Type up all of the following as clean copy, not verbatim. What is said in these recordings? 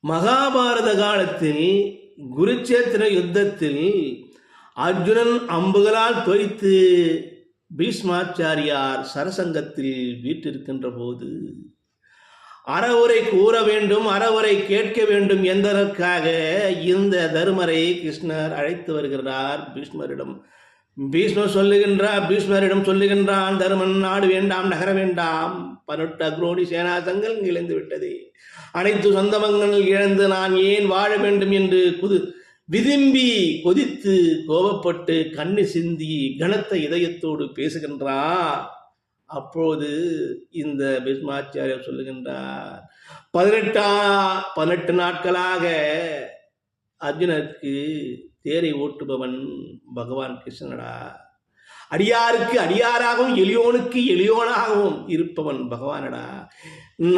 மகாபாரத காலத்தில் குருச்சேத்திர யுத்தத்தில் அர்ஜுனன் அம்புகளால் தோய்த்து பீஷ்மாச்சாரியார் சரசங்கத்தில் வீற்றிருக்கின்ற போது அறவுரை கூற வேண்டும், அறவுரை கேட்க வேண்டும் என்பதற்காக இந்த தருமரை கிருஷ்ணர் அழைத்து வருகிறார் பீஷ்மரிடம். பீஷ்மரிடம் சொல்லுகின்றான், தருமன் நாடு வேண்டாம், நகர வேண்டாம். 18 அக்ரோணி சேனாசங்கள் இழந்து விட்டது. அனைத்து சொந்தமங்கள் இழந்து நான் ஏன் வாழ வேண்டும் என்று விரும்பி கொதித்து கோபப்பட்டு கண்ணு சிந்தி கனத்த இதயத்தோடு பேசுகின்றார். அப்போது இந்த பீஷ்மாச்சாரியர் சொல்லுகின்றார், 18 நாட்களாக அர்ஜுனருக்கு தேரை ஓட்டுபவன் பகவான் கிருஷ்ணனடா. அடியாருக்கு அடியாராகவும் எளியோனுக்கு எளியோனாகவும் இருப்பவன் பகவானடா.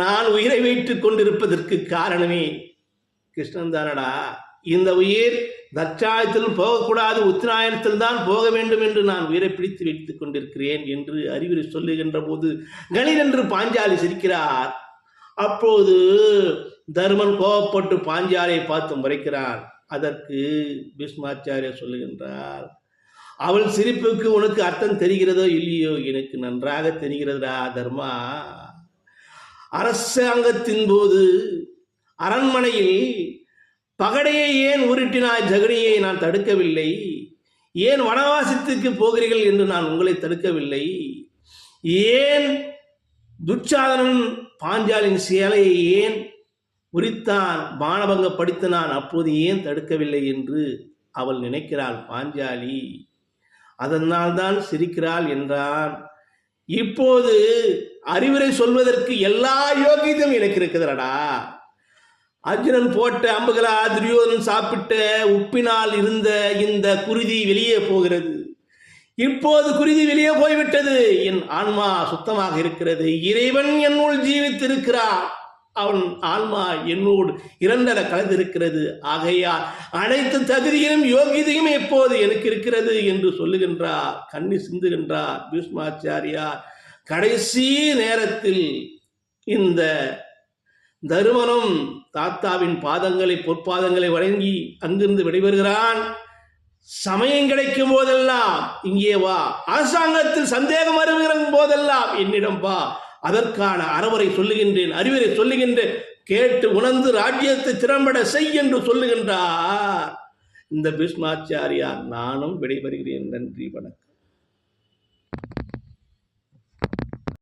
நான் உயிரை வைத்துக் கொண்டிருப்பதற்கு காரணமே கிருஷ்ணன் தானடா. இந்த உயிர் தட்சாயத்திலும் போகக்கூடாது, உத்தராயணத்தில் தான் போக வேண்டும் என்று நான் உயிரை பிடித்து வைத்துக் கொண்டிருக்கிறேன் என்று அறிவுரை சொல்லுகின்ற போது கலிரென்று பாஞ்சாலி சிரிக்கிறார். அப்போது தருமன் கோபப்பட்டு பாஞ்சாலியை பார்த்து முறைக்கிறான். அதற்கு பீஷ்மாச்சாரியர் சொல்லுகின்றார், அவள் சிரிப்புக்கு உனக்கு அர்த்தம் தெரிகிறதோ இல்லையோ, எனக்கு நன்றாக தெரிகிறதா தர்மா. அரசாங்கத்தின் போது அரண்மனையில் பகடையை ஏன் உருட்டினாய், ஜகனியை நான் தடுக்கவில்லை. ஏன் வனவாசத்துக்கு போகிறீர்கள் என்று நான் உங்களை தடுக்கவில்லை. ஏன் துச்சாதனன் பாஞ்சாலின் சேலையை ஏன் உரித்தான், பானபங்கப்படுத்தினான், அப்போது ஏன் தடுக்கவில்லை என்று அவள் நினைக்கிறாள் பாஞ்சாலி. அதனால்தான் சிரிக்கிறாள் என்றான். இப்போது அறிவுரை சொல்வதற்கு எல்லா யோகியதும் எனக்கு இருக்குதுடா. அர்ஜுனன் போட்ட அம்புகளா, துரியோதனன் சாப்பிட்ட உப்பினால் இருந்த இந்த குருதி வெளியே போகிறது. இப்போது குருதி வெளியே போய்விட்டது. என் ஆன்மா சுத்தமாக இருக்கிறது. இறைவன் என்னுள் ஜீவித்திருக்கிறார். அவன் ஆன்மா என்னோடு இரண்டர கலந்திருக்கிறது. ஆகையால் அனைத்து தகுதியும் யோகியதையும் எப்போது எனக்கு இருக்கிறது என்று சொல்லுகின்றார். கண்ணி சிந்துகின்றார் பீஷ்மாச்சாரியார். கடைசி நேரத்தில் இந்த தருமனும் தாத்தாவின் பொற்பாதங்களை வழங்கி அங்கிருந்து விடைபெறுகிறான். சமயம் கிடைக்கும் போதெல்லாம் இங்கே வா, அரசாங்கத்தில் சந்தேகம் வருகிற போதெல்லாம் என்னிடம் வா, அதற்கான அறவுரை சொல்லுகின்றேன், அறிவுரை சொல்லுகின்றேன், கேட்டு உணர்ந்து ராஜ்யத்தை திறம்பட செய் என்று சொல்லுகின்றார் இந்த பீஷ்மாச்சாரியார். நானும் விடைபெறுகிறேன். நன்றி, வணக்கம்.